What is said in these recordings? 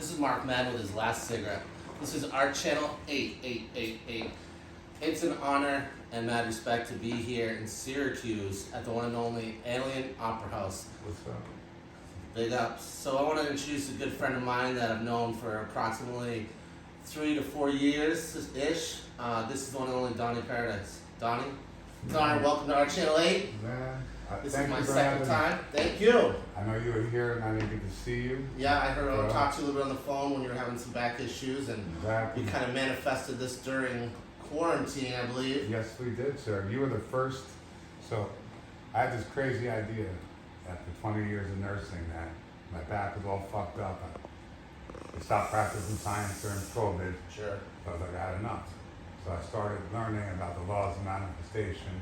This is Mark Mann with his last cigarette. This is Art Channel 8888. It's an honor and mad respect to be here in Syracuse at the one and only Alien Opera House. What's up? Big ups. So I want to introduce a good friend of mine that I've known for approximately 3 to 4 years-ish. This is the one and only Donny Paradise. Donny? Donny, welcome to Art Channel 8. Man, This is my second time. Thank you. I know you were here and I didn't get to see you. Yeah, I heard I talked to you a little bit on the phone when you were having some back issues, and Exactly. you kind of manifested this during quarantine, I believe. Yes, we did, sir. You were the first. So I had this crazy idea after 20 years of nursing that my back was all fucked up. I stopped practicing science during COVID. Sure. So I was like, I had enough. So I started learning about the laws of manifestation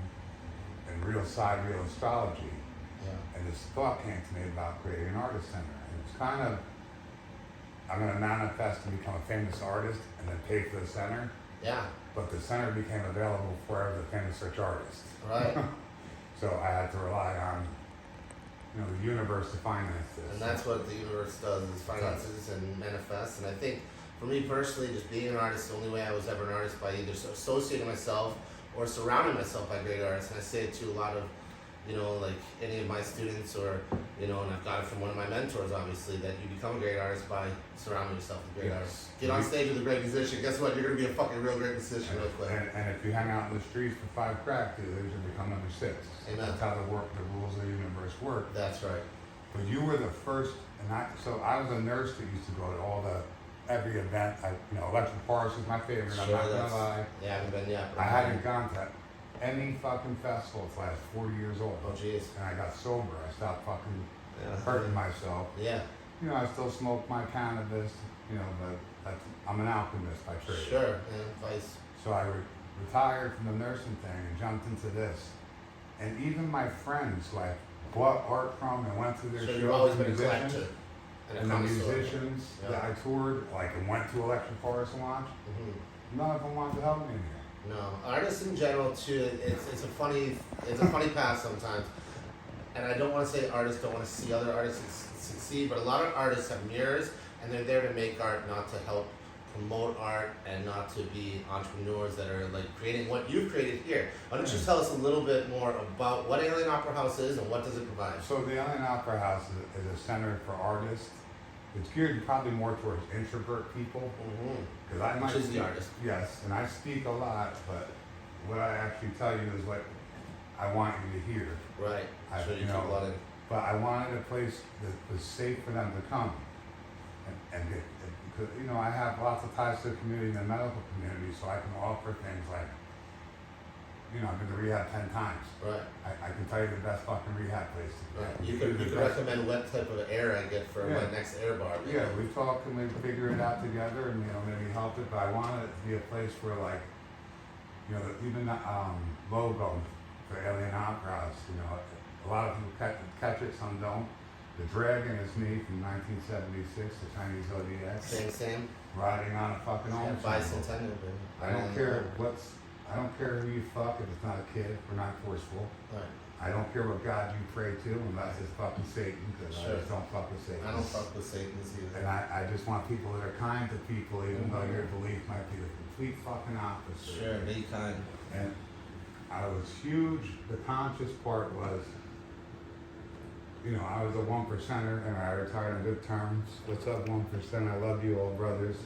and real astrology. Yeah. And this thought came to me about creating an artist center. And it's kind of, I'm going to manifest and become a famous artist and then pay for the center. Yeah. But the center became available for every famous rich artist. Right. So I had to rely on, the universe to finance this. And that's what the universe does, is finances and manifests. And I think for me personally, just being an artist, the only way I was ever an artist by either associating myself or surrounding myself by great artists. And I say it to a lot of, like any of my students or, and I've got it from one of my mentors, obviously, that you become a great artist by surrounding yourself with great artists. Get on stage with a great musician. Guess what? You're going to be a fucking real great musician real quick. And if you hang out in the streets for 5 crack dealers, you become number 6. Amen. That's how the rules of the universe work. That's right. But you were the first, so I was a nurse that used to go to every event. Electric Forest was my favorite. Sure, I'm not gonna lie. Yeah, I haven't been yet. I hadn't gone to any fucking festival until I was 40 years old. Oh, jeez. And I got sober. I stopped fucking hurting myself. Yeah. I still smoke my cannabis, but I'm an alchemist by trade. Sure, yeah, vice. So I retired from the nursing thing and jumped into this. And even my friends who I bought art from and went to their shows, you've always been a musicians, collector and the musicians that I toured, and went to Electric Forest and watched, none of them wanted to help me in here. No, artists in general too. It's a funny path sometimes, and I don't want to say artists don't want to see other artists succeed, but a lot of artists have mirrors, and they're there to make art, not to help promote art, and not to be entrepreneurs that are like creating what you've created here. Why don't you tell us a little bit more about what Alien Opera House is and what does it provide? So the Alien Opera House is a center for artists. It's geared probably more towards introvert people. Because I might Which is the artist. Yes, and I speak a lot, but what I actually tell you is what I want you to hear. Right. So you keep a lot in. But I wanted a place that was safe for them to come and get, because I have lots of ties to the community and the medical community, so I can offer things like, I've been to rehab 10 times. Right. I can tell you the best fucking rehab place. Right. You could recommend what type of air I get for my next air bar. Yeah, we talk and we figure it out together and, maybe help it, but I want it to be a place where even the logo for Alien Opera House, a lot of people catch it, some don't. The dragon is me from 1976, the Chinese zodiac. Same. Riding on a fucking Yeah, bicentennial, baby. I don't care who you fuck if it's not a kid. We're not forceful. Right. I don't care what God you pray to unless it's fucking Satan, because I just don't fuck with Satan. I don't fuck with Satans either. And I just want people that are kind to people, even though your belief might be the complete fucking opposite. Sure, be kind. And I was huge. The conscious part was, I was a 1%er and I retired on good terms. What's up, 1%? I love you all, brothers.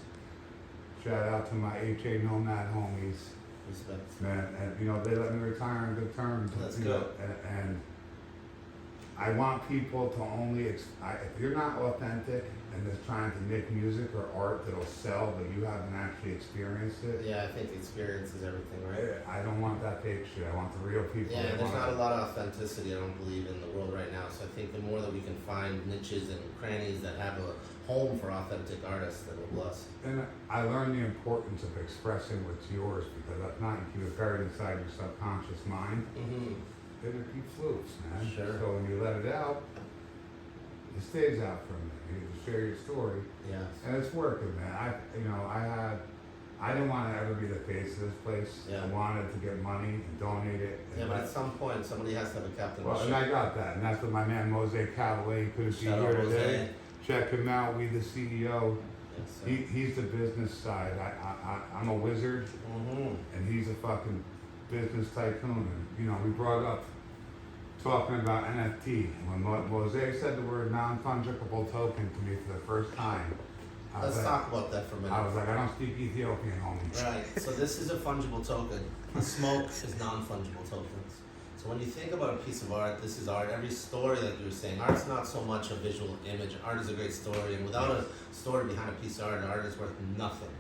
Shout out to my HA Nomad homies. Respect. Man, and they let me retire on good terms. That's good. And I want people to only, if you're not authentic and just trying to make music or art that'll sell, but you haven't actually experienced it. Yeah, I think experience is everything, right? I don't want that fake shit. I want the real people. Yeah, there's not a lot of authenticity, I don't believe, in the world right now. So I think the more that we can find niches and crannies that have a home for authentic artists, that will bless. And I learned the importance of expressing what's yours, because if not, you keep it buried inside your subconscious mind. Then it keeps loose, man. Sure. So when you let it out, it stays out for a minute. You can share your story. Yes. And it's working, man. I didn't want to ever be the face of this place. Yeah. I wanted to get money and donate it. Yeah, but at some point, somebody has to have a captain. Well, and I got that. And that's what my man, Mose Callaway, couldn't be here today. Check him out. We the CEO. Yes, sir. He's the business side. I'm a wizard, Mm-hmm. and he's a fucking business tycoon. And, you know, we brought up talking about NFT. When Mosaic said the word non-fungible token to me for the first time, Let's talk about that for a minute. I was like, I don't speak Ethiopian, homie. Right. So this is a fungible token. The smoke is non-fungible tokens. So when you think about a piece of art, this is art. Every story, like you were saying, art's not so much a visual image. Art is a great story, and without a story behind a piece of art is worth nothing.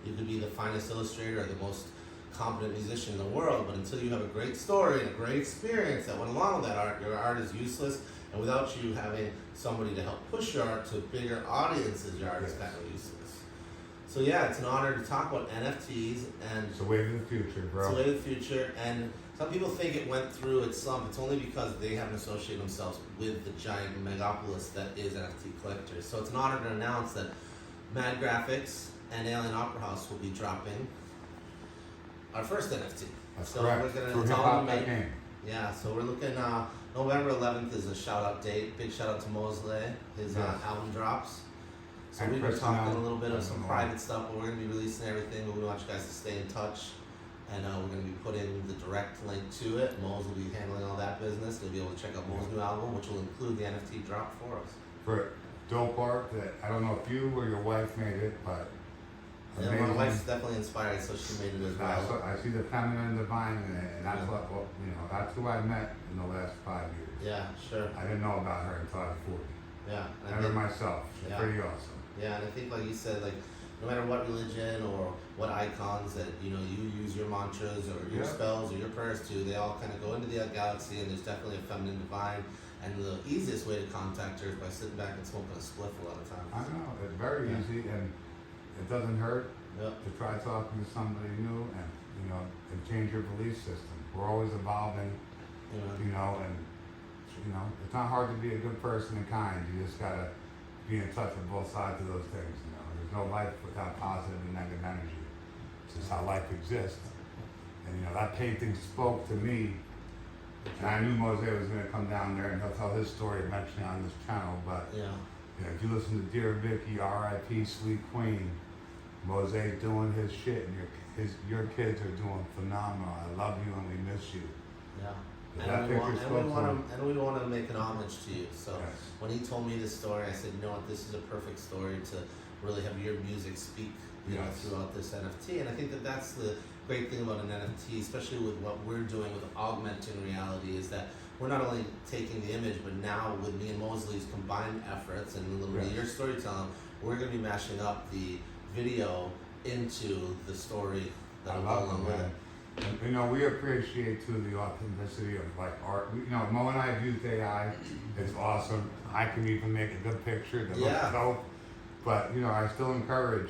You could be the finest illustrator or the most competent musician in the world, but until you have a great story and a great experience that went along with that art, your art is useless. And without you having somebody to help push your art to bigger audiences, your art is kind of useless. So yeah, it's an honor to talk about NFTs, and It's the way of the future, bro. it's the way of the future. And some people think it went through its slump. It's only because they haven't associated themselves with the giant megapolis that is NFT collectors. So it's an honor to announce that Mad Graphics and Alien Opera House will be dropping our first NFT. That's So correct. we're gonna Through tell Hip Hop them to That Game. Yeah, so we're looking, November 11th is a shout out date. Big shout out to Mosley. His Yes. album drops. So And we've been Kristen talking a Allen. little bit of some Mhm. private stuff, but we're going to be releasing everything. But we want you guys to stay in touch. And we're going to be putting the direct link to it. Mose will be handling all that business. You'll be able to check out Mo's new album, which will include the NFT drop for us. For dope art that I don't know if you or your wife made it, but Yeah, my wife's definitely inspired, so she made it as well. I see the feminine divine in it, and that's what you know. That's who I met in the last 5 years. Yeah, sure. I didn't know about her until I was 40. Yeah. And I And her think- myself. She's Yeah. pretty awesome. Yeah, and I think like you said, like no matter what religion or what icons that you use your mantras or your Yeah. spells or your prayers to, they all kind of go into the galaxy, and there's definitely a feminine divine. And the easiest way to contact her is by sitting back and smoking a spliff a lot of times. I know it's very Yeah. easy, and it doesn't hurt Yep. to try talking to somebody new, and and change your belief system. We're always evolving, and it's not hard to be a good person and kind. You just gotta be in touch with both sides of those things. There's no life without positive and negative energy. It's just how life exists. And that painting spoke to me. And I knew Mose was gonna come down there and he'll tell his story eventually on this channel. But Yeah. if you listen to Dear Vicky, R.I.P. Sweet Queen, Mose's doing his shit, and your kids are doing phenomenal. I love you and we miss you. Yeah. But that picture spoke to him. And we want to make an homage to you. So Yes. when he told me this story, I said, you know what, this is a perfect story to really have your music speak Yes. throughout this NFT. And I think that that's the great thing about an NFT, especially with what we're doing with augmenting reality, is that we're not only taking the image, but now with me and Mosley's combined efforts and a little bit of Yes. your storytelling, we're going to be mashing up the video into the story I that'll go love along it, with man. it. And, we appreciate too the authenticity of like art. Mo and I have used AI. It's awesome. I can even make a good picture that Yeah. looks dope. But I still encourage,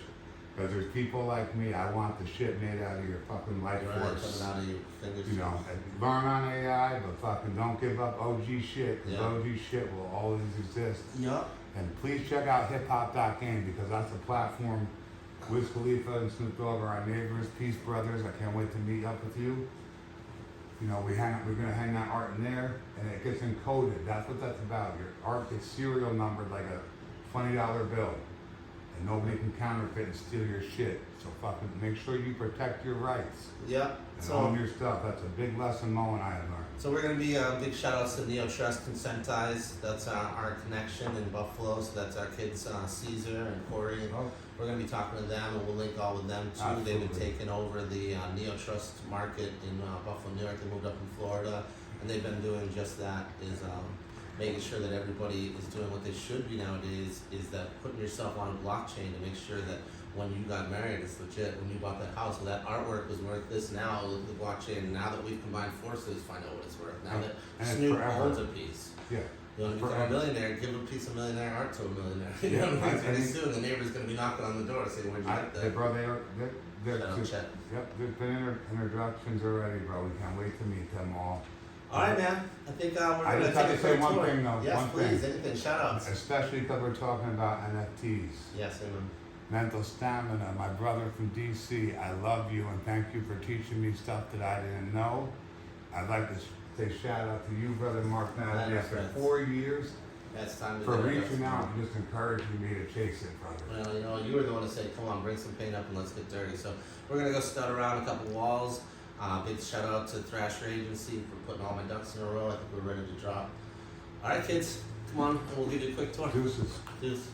because there's people like me. I want the shit made out of your fucking life Right, force. coming out of your fingers. And learn on AI, but fucking don't give up OG shit. Because Yeah. OG shit will always exist. Yup. And please check out hiphop.game, because that's a platform. Wiz Khalifa and Snoop Dogg are our neighbors, Peace Brothers. I can't wait to meet up with you. We're gonna hang that art in there, and it gets encoded. That's what that's about. Your art gets serial numbered like a $20 bill, and nobody can counterfeit and steal your shit. So fucking make sure you protect your rights Yep. and own your stuff. That's a big lesson Mo and I have learned. So we're going to be big shout outs to Neo Trust Consentize. That's our connection in Buffalo. So that's our kids, Caesar and Corey. And Oh, we're going to be talking to them, and we'll link all with them too. They've been Absolutely. taking over the Neo Trust market in Buffalo, New York. They moved up in Florida, and they've been doing just that, is making sure that everybody is doing what they should be nowadays, is that putting yourself on a blockchain to make sure that when you got married, it's legit. When you bought that house, well, that artwork was worth this now. Look at the blockchain. Now that we've combined forces, find out what it's worth. Now that And it's Snoop forever. owns a piece. yeah. You want to become a Forever. millionaire, give a piece of millionaire art to a millionaire. You Yeah, know what I mean? I Pretty think- soon the neighbor's going to be knocking on the door saying, where'd you get Hey, that? bro, they're Shout out, Chet. Yep, there's been introductions already, bro. We can't wait to meet them all. All right, man. I think we're I going to just have take a to say quick one tour. thing, though. Yes, One please. thing. Anything. Shout outs. Especially because we're talking about NFTs. Yes, amen. Mental stamina. My brother from DC, I love you and thank you for teaching me stuff that I didn't know. I'd like to say shout out to you, brother Mark Natalie. That's After right. 4 years, That's time to for get our reaching ducks in a row. out and just encouraging me to chase it further. Well, you know, you were the one that said, come on, bring some paint up and let's get dirty. So we're going to go stud around a couple walls. Big shout out to Thrasher Agency for putting all my ducks in a row. I think we're ready to drop. All right, kids, come on, and we'll give you a quick tour. Deuces. Deuce.